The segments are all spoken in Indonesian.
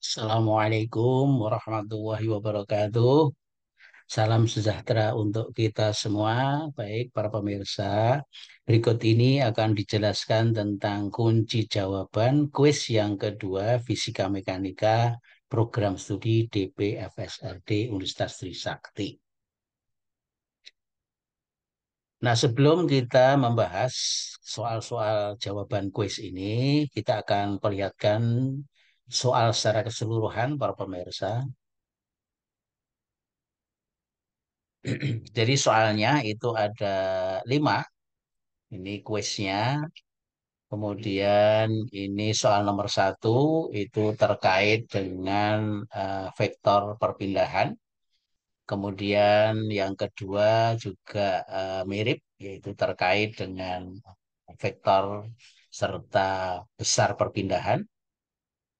Assalamualaikum warahmatullahi wabarakatuh. Salam sejahtera untuk kita semua. Baik, para pemirsa. Berikut ini akan dijelaskan tentang kunci jawaban kuis yang kedua Fisika Mekanika Program Studi DPFSRD Universitas Trisakti. Nah, sebelum kita membahas soal-soal jawaban kuis ini, kita akan perlihatkan soal secara keseluruhan para pemirsa. Jadi soalnya itu ada 5, ini kuisnya. Kemudian ini soal nomor 1 itu terkait dengan vektor perpindahan. Kemudian yang kedua juga mirip, yaitu terkait dengan vektor serta besar perpindahan.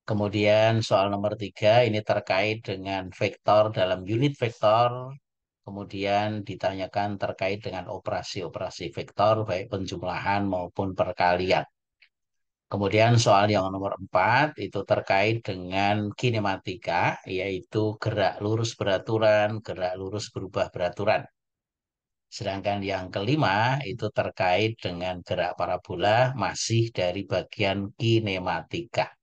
Kemudian soal nomor 3 ini terkait dengan vektor dalam unit vektor. Kemudian ditanyakan terkait dengan operasi-operasi vektor, baik penjumlahan maupun perkalian. Kemudian soal yang nomor 4 itu terkait dengan kinematika, yaitu gerak lurus beraturan, gerak lurus berubah beraturan. Sedangkan yang kelima itu terkait dengan gerak parabola, masih dari bagian kinematika.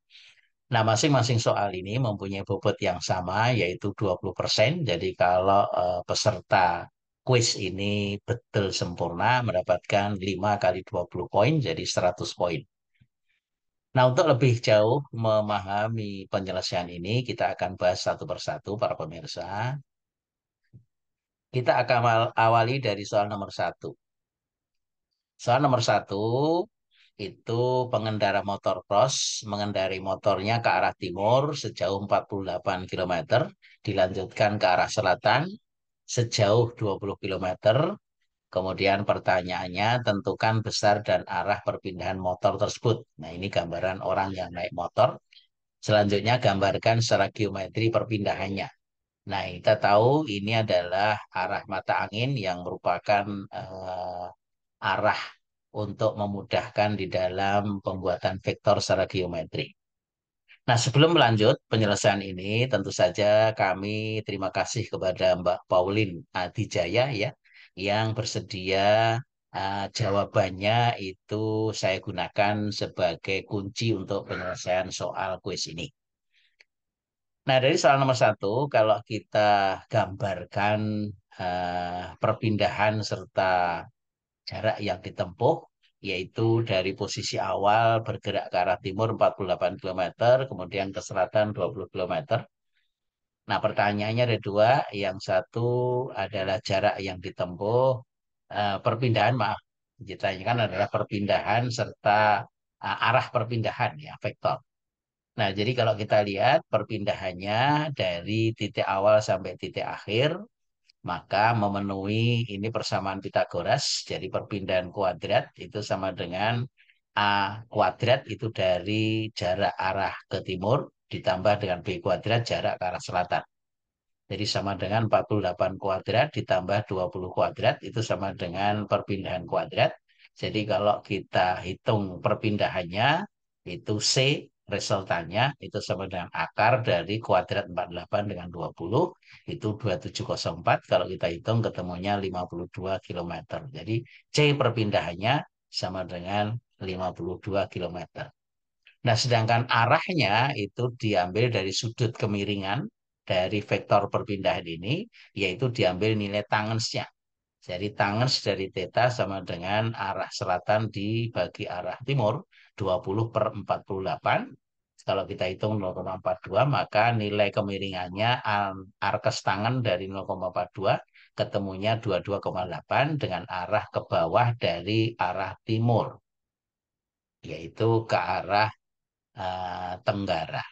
Nah, masing-masing soal ini mempunyai bobot yang sama, yaitu 20%. Jadi kalau peserta kuis ini betul sempurna, mendapatkan 5 kali 20 poin, jadi 100 poin. Nah, untuk lebih jauh memahami penyelesaian ini, kita akan bahas satu persatu, para pemirsa. Kita akan awali dari soal nomor 1. Soal nomor 1 itu pengendara motor cross mengendarai motornya ke arah timur sejauh 48 kilometer, dilanjutkan ke arah selatan sejauh 20 kilometer. Kemudian pertanyaannya, tentukan besar dan arah perpindahan motor tersebut. Nah, ini gambaran orang yang naik motor. Selanjutnya, gambarkan secara geometri perpindahannya. Nah, kita tahu ini adalah arah mata angin yang merupakan arah untuk memudahkan di dalam pembuatan vektor secara geometri. Nah, sebelum melanjut penyelesaian ini, tentu saja kami terima kasih kepada Mbak Pauline Adijaya ya, yang bersedia jawabannya itu saya gunakan sebagai kunci untuk penyelesaian soal kuis ini. Nah, dari soal nomor 1, kalau kita gambarkan perpindahan serta jarak yang ditempuh, yaitu dari posisi awal bergerak ke arah timur 48 kilometer, kemudian ke selatan 20 kilometer. Nah, pertanyaannya ada dua. Yang satu adalah jarak yang ditempuh, perpindahan, maaf. Ditanyakan adalah perpindahan serta arah perpindahan, ya, vektor. Nah, jadi kalau kita lihat perpindahannya dari titik awal sampai titik akhir, maka memenuhi ini persamaan Pitagoras. Jadi perpindahan kuadrat itu sama dengan A kuadrat itu dari jarak arah ke timur ditambah dengan B kuadrat jarak ke arah selatan. Jadi sama dengan 48 kuadrat ditambah 20 kuadrat itu sama dengan perpindahan kuadrat. Jadi kalau kita hitung perpindahannya itu C resultannya itu sama dengan akar dari kuadrat 48 dengan 20 itu 2704. Kalau kita hitung ketemunya 52 kilometer. Jadi C perpindahannya sama dengan 52 kilometer. Nah, sedangkan arahnya itu diambil dari sudut kemiringan dari vektor perpindahan ini, yaitu diambil nilai tangensnya. Jadi tangents dari theta sama dengan arah selatan dibagi arah timur, 20 per 48. Kalau kita hitung 0,42, maka nilai kemiringannya arkes tangen dari 0,42 ketemunya 22,8 dengan arah ke bawah dari arah timur, yaitu ke arah Tenggara.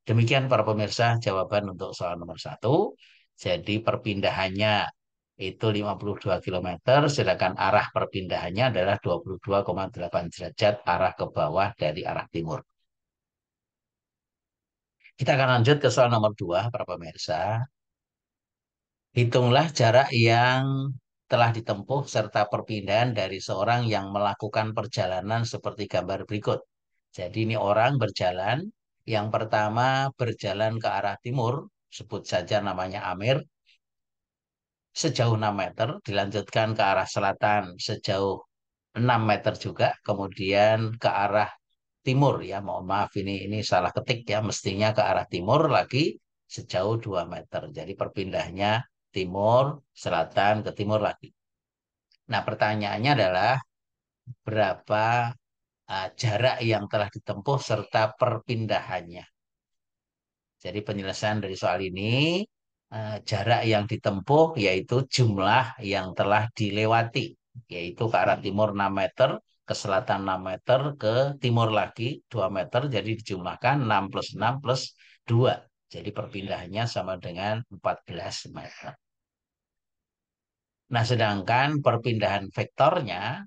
Demikian para pemirsa jawaban untuk soal nomor 1. Jadi perpindahannya itu 52 kilometer, sedangkan arah perpindahannya adalah 22,8 derajat arah ke bawah dari arah timur. Kita akan lanjut ke soal nomor 2, para pemirsa. Hitunglah jarak yang telah ditempuh serta perpindahan dari seorang yang melakukan perjalanan seperti gambar berikut. Jadi ini orang berjalan Yang pertama berjalan ke arah timur, sebut saja namanya Amir, sejauh 6 meter, dilanjutkan ke arah selatan sejauh 6 meter juga, kemudian ke arah timur ya, mohon maaf ini salah ketik ya, mestinya ke arah timur lagi sejauh 2 meter. Jadi perpindahnya timur, selatan ke timur lagi. Nah, pertanyaannya adalah berapa jarak yang telah ditempuh serta perpindahannya. Jadi penyelesaian dari soal ini, jarak yang ditempuh yaitu jumlah yang telah dilewati, yaitu ke arah timur 6 meter, ke selatan 6 meter, ke timur lagi 2 meter, jadi dijumlahkan 6 plus 6 plus 2. Jadi perpindahannya sama dengan 14 meter. Nah, sedangkan perpindahan vektornya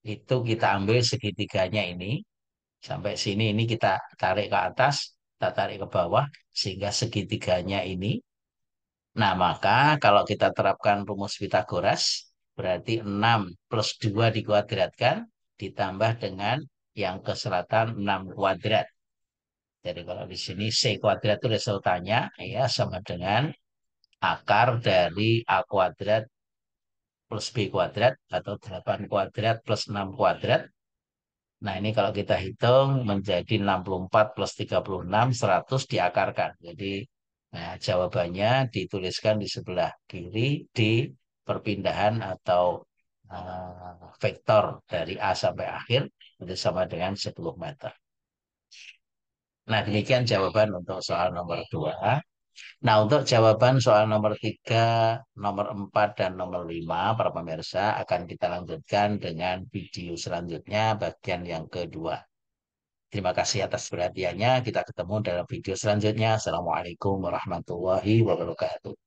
itu kita ambil segitiganya ini, sampai sini ini kita tarik ke atas, kita tarik ke bawah, sehingga segitiganya ini. Nah, maka kalau kita terapkan rumus Pitagoras, berarti 6 plus 2 dikuadratkan, ditambah dengan yang ke selatan 6 kuadrat. Jadi kalau di sini C kuadrat itu resultannya, ya sama dengan akar dari A kuadrat plus B kuadrat, atau 8 kuadrat plus 6 kuadrat. Nah, ini kalau kita hitung menjadi 64 plus 36, 100 diakarkan. Jadi, nah, jawabannya dituliskan di sebelah kiri di perpindahan atau vektor dari A sampai akhir, itu sama dengan 10 meter. Nah, demikian jawaban untuk soal nomor 2. Nah, untuk jawaban soal nomor 3, nomor 4, dan nomor 5, para pemirsa akan kita lanjutkan dengan video selanjutnya, bagian yang kedua. Terima kasih atas perhatiannya. Kita ketemu dalam video selanjutnya. Assalamualaikum warahmatullahi wabarakatuh.